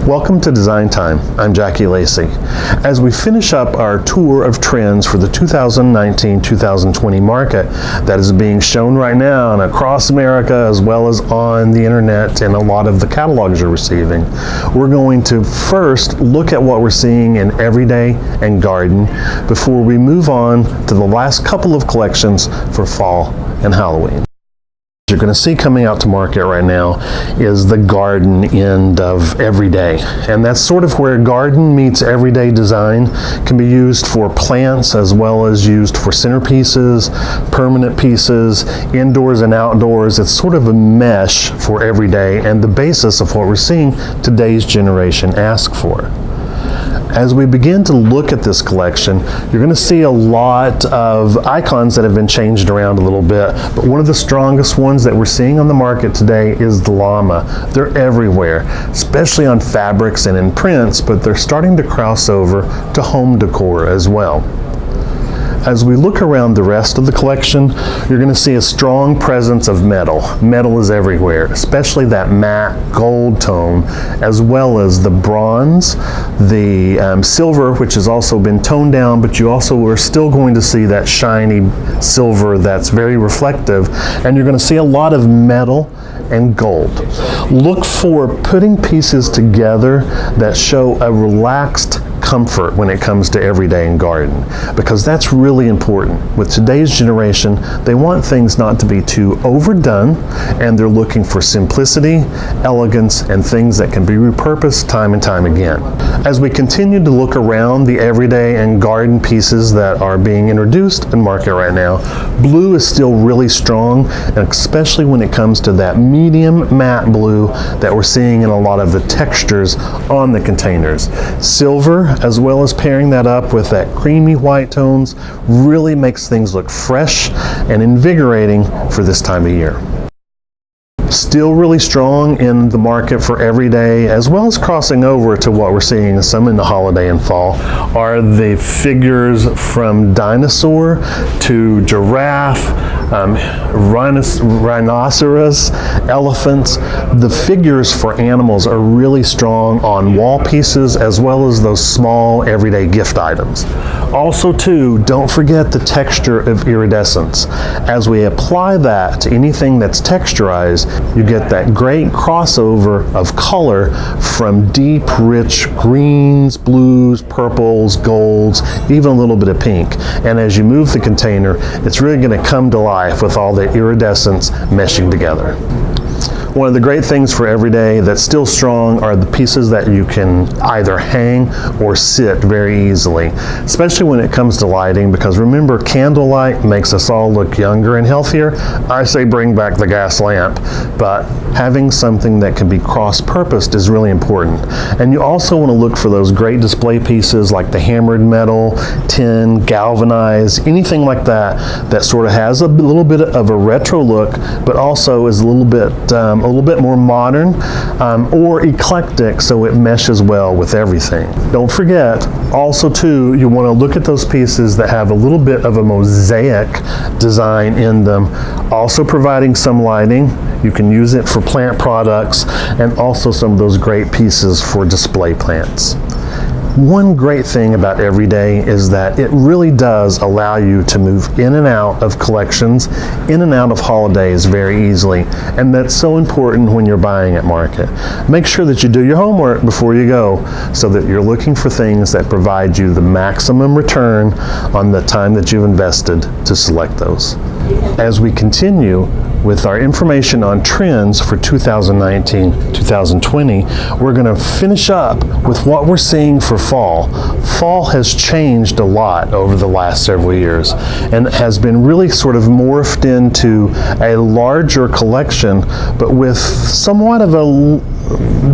Welcome to Design Time. I'm Jackie Lacey. As we finish up our tour of trends for the 2019-2020 market that is being shown right now and across America as well as on the internet and a lot of the catalogs you're receiving, we're going to first look at what we're seeing in everyday and garden before we move on to the last couple of collections for fall and Halloween. You're going to see coming out to market right now is the garden end of everyday, and that's sort of where garden meets everyday design. Can be used for plants as well as used for centerpieces, permanent pieces, indoors and outdoors. It's sort of a mesh for everyday and the basis of what we're seeing today's generation ask for. As we begin to look at this collection, you're going to see a lot of icons that have been changed around a little bit, but one of the strongest ones that we're seeing on the market today is the llama. They're everywhere, especially on fabrics and in prints, but they're starting to cross over to home decor as well. As we look around the rest of the collection, you're going to see a strong presence of metal. Metal is everywhere, especially that matte gold tone, as well as the bronze, the silver, which has also been toned down, but you also are still going to see that shiny silver that's very reflective, and you're going to see a lot of metal and gold. Look for putting pieces together that show a relaxed comfort when it comes to everyday and garden, because that's really important. With today's generation, they want things not to be too overdone, and they're looking for simplicity, elegance, and things that can be repurposed time and time again. As we continue to look around the everyday and garden pieces that are being introduced in market right now, blue is still really strong, and especially when it comes to that medium matte blue that we're seeing in a lot of the textures on the containers. Silver, as well as pairing that up with that creamy white tones, really makes things look fresh and invigorating for this time of year. Still really strong in the market for everyday, as well as crossing over to what we're seeing some in the holiday and fall, are the figures from dinosaur to giraffe, rhinoceros, elephants. The figures for animals are really strong on wall pieces as well as those small everyday gift items. Also too, don't forget the texture of iridescence. As we apply that to anything that's texturized, you get that great crossover of color from deep, rich greens, blues, purples, golds, even a little bit of pink. And as you move the container, it's really going to come to life with all the iridescence meshing together. One of the great things for everyday that's still strong are the pieces that you can either hang or sit very easily, especially when it comes to lighting, because remember, candlelight makes us all look younger and healthier. I say bring back the gas lamp, but having something that can be cross-purposed is really important. And you also want to look for those great display pieces like the hammered metal, tin, galvanized, anything like that that sort of has a little bit of a retro look, but also is a little bit more modern or eclectic, so it meshes well with everything. Don't forget, also too, you want to look at those pieces that have a little bit of a mosaic design in them, also providing some lighting. You can use it for plant products and also some of those great pieces for display plants. One great thing about everyday is that it really does allow you to move in and out of collections, in and out of holidays very easily, and that's so important when you're buying at market. Make sure that you do your homework before you go so that you're looking for things that provide you the maximum return on the time that you've invested to select those. As we continue with our information on trends for 2019-2020, we're going to finish up with what we're seeing for fall. Fall has changed a lot over the last several years and has been really sort of morphed into a larger collection, but with somewhat of a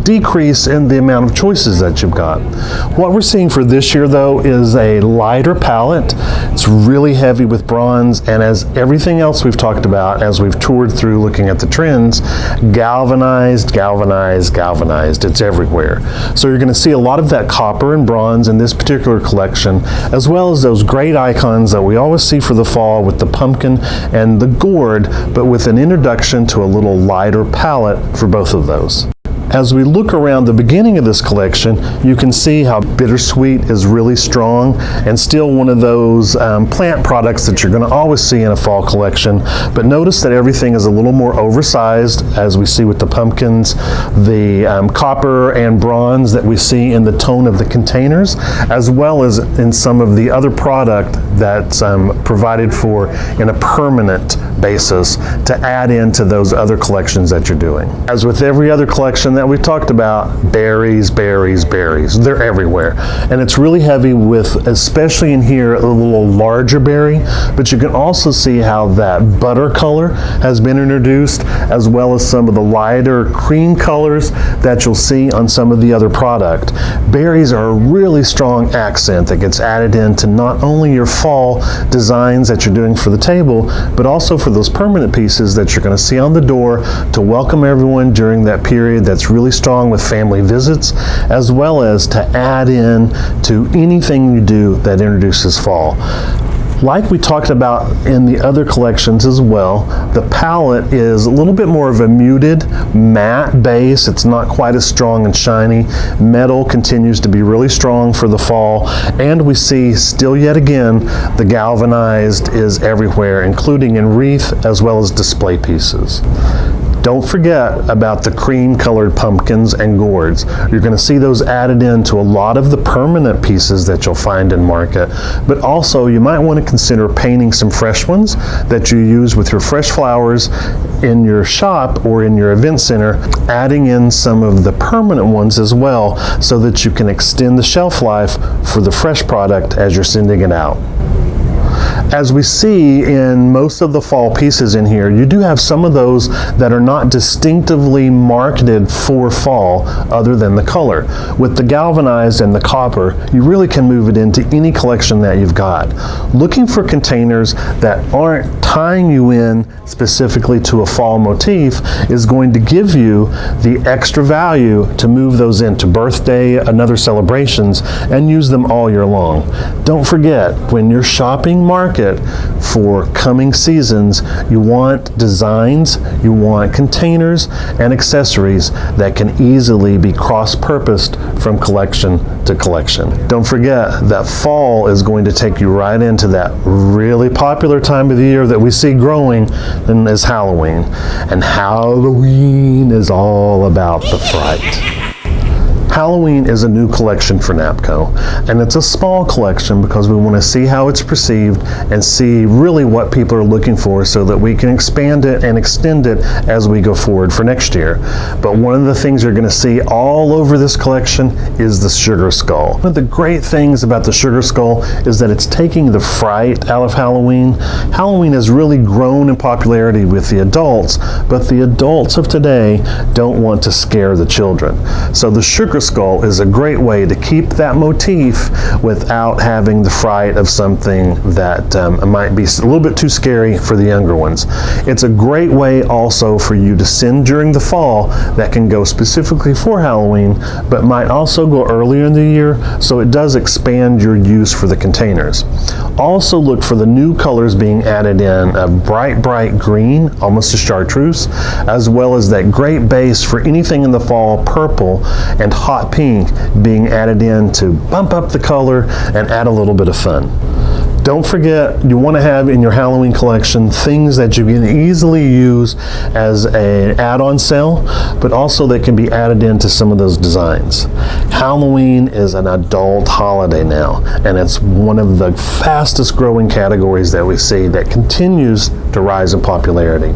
decrease in the amount of choices that you've got. What we're seeing for this year though is a lighter palette. It's really heavy with bronze, and as everything else we've talked about as we've toured through looking at the trends, galvanized, galvanized, galvanized. It's everywhere. So you're going to see a lot of that copper and bronze in this particular collection, as well as those great icons that we always see for the fall with the pumpkin and the gourd, but with an introduction to a little lighter palette for both of those. As we look around the beginning of this collection, you can see how bittersweet is really strong and still one of those plant products that you're going to always see in a fall collection. But notice that everything is a little more oversized, as we see with the pumpkins, the copper and bronze that we see in the tone of the containers, as well as in some of the other product that's provided for in a permanent basis to add into those other collections that you're doing. As with every other collection that we've talked about, berries, berries, berries. They're everywhere. And it's really heavy with, especially in here, a little larger berry, but you can also see how that butter color has been introduced, as well as some of the lighter cream colors that you'll see on some of the other product. Berries are a really strong accent that gets added into not only your fall designs that you're doing for the table, but also for those permanent pieces that you're going to see on the door to welcome everyone during that period that's really strong with family visits, as well as to add in to anything you do that introduces fall. Like we talked about in the other collections as well, the palette is a little bit more of a muted matte base. It's not quite as strong and shiny. Metal continues to be really strong for the fall, and we see still yet again the galvanized is everywhere, including in wreath as well as display pieces. Don't forget about the cream colored pumpkins and gourds. You're going to see those added into a lot of the permanent pieces that you'll find in market, but also you might want to consider painting some fresh ones that you use with your fresh flowers in your shop or in your event center, adding in some of the permanent ones as well so that you can extend the shelf life for the fresh product as you're sending it out. As we see in most of the fall pieces in here, you do have some of those that are not distinctively marketed for fall other than the color. With the galvanized and the copper, you really can move it into any collection that you've got. Looking for containers that aren't tying you in specifically to a fall motif is going to give you the extra value to move those into birthday and other celebrations and use them all year long. Don't forget, when you're shopping market for coming seasons, you want designs, you want containers and accessories that can easily be cross-purposed from collection to collection. Don't forget that fall is going to take you right into that really popular time of the year that we see growing, and is Halloween. And Halloween is all about the fright. Halloween is a new collection for NAPCO, and it's a small collection because we want to see how it's perceived and see really what people are looking for so that we can expand it and extend it as we go forward for next year. But one of the things you're going to see all over this collection is the sugar skull. One of the great things about the sugar skull is that it's taking the fright out of Halloween. Halloween has really grown in popularity with the adults, but the adults of today don't want to scare the children. So the sugar skull is a great way to keep that motif without having the fright of something that might be a little bit too scary for the younger ones. It's a great way also for you to send during the fall that can go specifically for Halloween, but might also go earlier in the year, so it does expand your use for the containers. Also look for the new colors being added in of bright green, almost a chartreuse, as well as that great base for anything in the fall, purple and hot pink being added in to bump up the color and add a little bit of fun. Don't forget, you want to have in your Halloween collection things that you can easily use as an add-on sale, but also that can be added into some of those designs. Halloween is an adult holiday now, and it's one of the fastest growing categories that we see that continues to rise in popularity.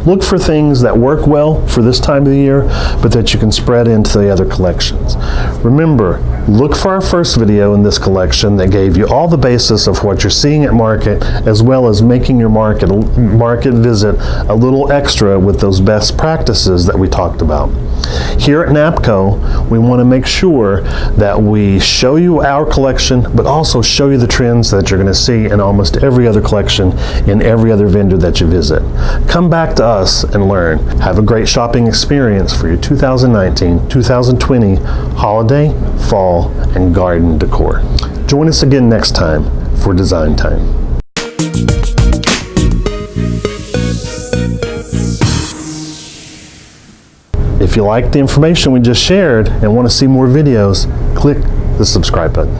Look for things that work well for this time of the year, but that you can spread into the other collections. Remember, look for our first video in this collection that gave you all the basis of what you're seeing at market, as well as making your market visit a little extra with those best practices that we talked about. Here at NAPCO, we want to make sure that we show you our collection, but also show you the trends that you're going to see in almost every other collection in every other vendor that you visit. Come back to us and learn. Have a great shopping experience for your 2019-2020 holiday, fall, and garden decor. Join us again next time for Design Time. If you like the information we just shared and want to see more videos, click the subscribe button.